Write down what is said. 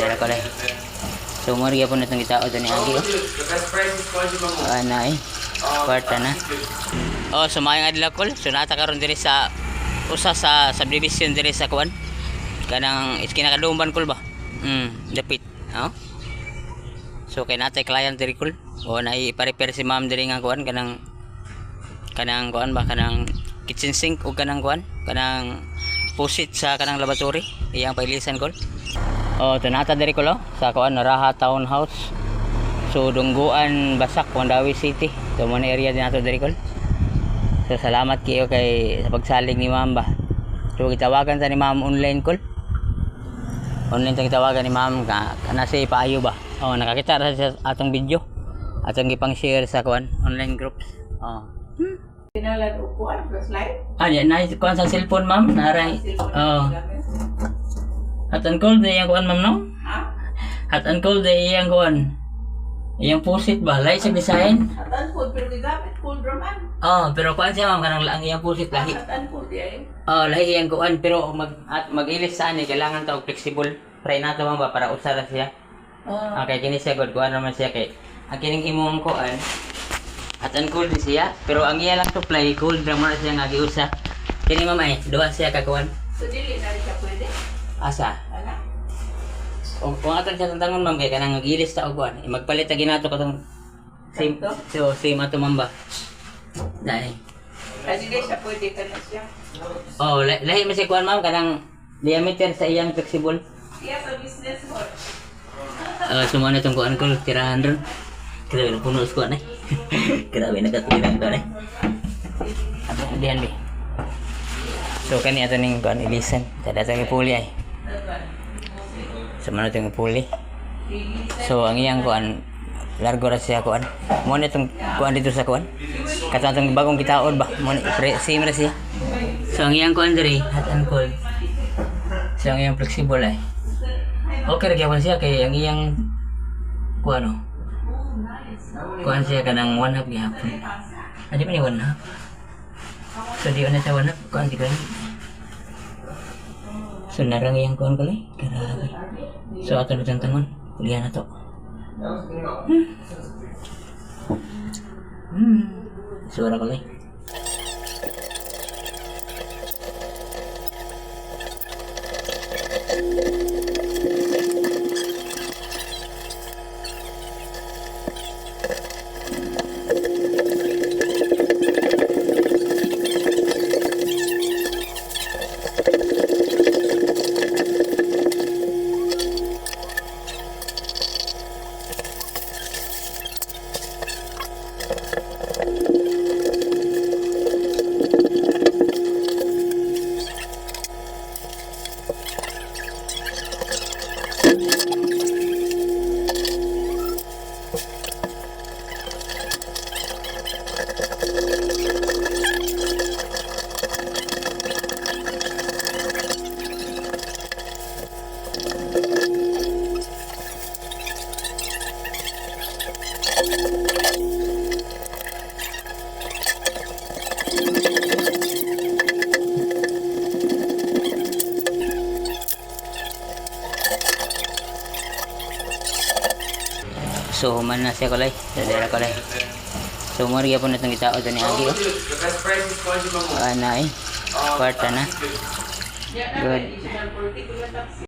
Dara ko lang. So mo rin po na itong itao doon ni Agi. Ana kwarta na. Oh, sumayang adlaw kol. So nata karon diri sa usa sa subdivision diri sa kuan. Kanang kinakadumban kol ba? Dapit. Oh. So kay natay client diri kol. O na i-repair si ma'am diri nga kuan kanang kuan ba kanang kitchen sink o kanang kuan kanang pusit sa kanang laboratory iyang pailisan kol. Oh, tunata diri ko lo sa kuan Raha Townhouse. So Dungguan, Basak, Mandawi City. So mo na area din nato diri kol. So salamat kayo kay sa pagsalig ni ma'am ba. So gitawagan ta ni ma'am online call. Online ta gitawagan ni ma'am kana si paayo ba. Oh, nakakita ra sa atong video. Atong gipang share sa kuan online groups. Oh. Pinalan upuan plus light. Yan na kuan sa cellphone ma'am, naray. Oh. Hot and cold na iyang kuan ma'am no? Ha? Hot and cold na iyang kuan. Iyang pusit ba? Lahi sa design? Hatan food pero gigamit cool draman. Oh, pero kuan siya ma'am kanang lang iyang pusit lahi. Hatan food eh. Oh, lahi iyang kuan pero mag-ilis sa ani kailangan ta og flexible. Try nato ma'am ba para usara siya. Okay, kini siya good kuan naman siya kay ang kining imong kuan hot and cold din siya pero ang iya lang supply cold draman siya nga giusa. Kini ma'am ay duha siya ka kuan. So dili na rin siya pwede. Asa? Wala. O kung aton siya tantangon ma'am kay kanang nagilis ta og kuan, magpalit ta ginato katong same so same ato ma'am ba. Dai. Kasi dili siya pwede ka na siya. Oh, lahi man siya kuan ma'am kanang diameter sa iyang flexible. Siya sa business mo. Semua na itong kuan ko, tirahan ron. Grabe na puno sa kuan eh. Grabe na katuliran kuan eh. Ato, diyan bi. So kani ato ning kuan ilisan. Tada itong ipuli ay. Sama na itong ipuli. So ang iyang kuan, largo ra siya kuan. Mo na itong kuan dito sa kuan. Katong itong bagong kitaod ba? Mo na same ra siya. So ang iyang kuan diri, hot and cold. So ang iyang flexible ay. Okay, nagyawan siya kay ang iyang kuan no. Kuan siya kanang 1/2 gihapon. Adi man ni 1/2. So di na siya 1/2 kuan di kay. So narang iyang kuan ko lay. Grabe. So ato na tangon, kulihan na to. Suara ko lay. So man na siya kulay, dara kulay. So mo rin po na itong itao doon ni Agi. Ana kwarta na. Good.